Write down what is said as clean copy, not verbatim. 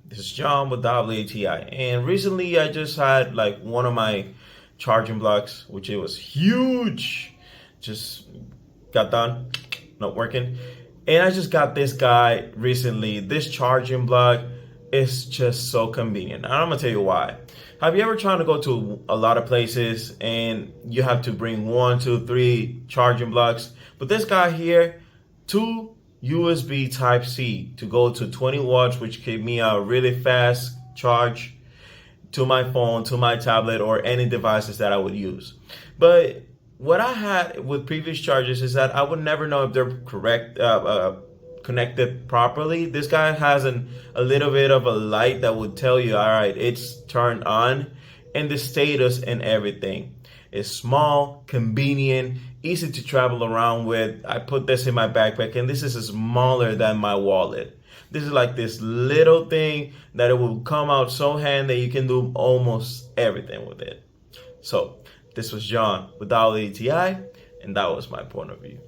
This is John with WTI, and recently I just had like one of my charging blocks, which it was huge, just got done, not working, and I just got this guy recently. This charging block is just so convenient, and I'm gonna tell you why. Have you ever tried to go to a lot of places and you have to bring 1, 2, 3 charging blocks? But this guy here, 2 USB Type C to go to 20 watts, which gave me a really fast charge to my phone, to my tablet, or any devices that I would use. But what I had with previous chargers is that I would never know if they're connected properly. This guy has a little bit of a light that would tell you, all right, it's turned on, and the status and everything. It's small, convenient, easy to travel around with. I put this in my backpack, and this is smaller than my wallet. This is like this little thing that it will come out so handy you can do almost everything with it. So this was John with WTI, and that was my point of view.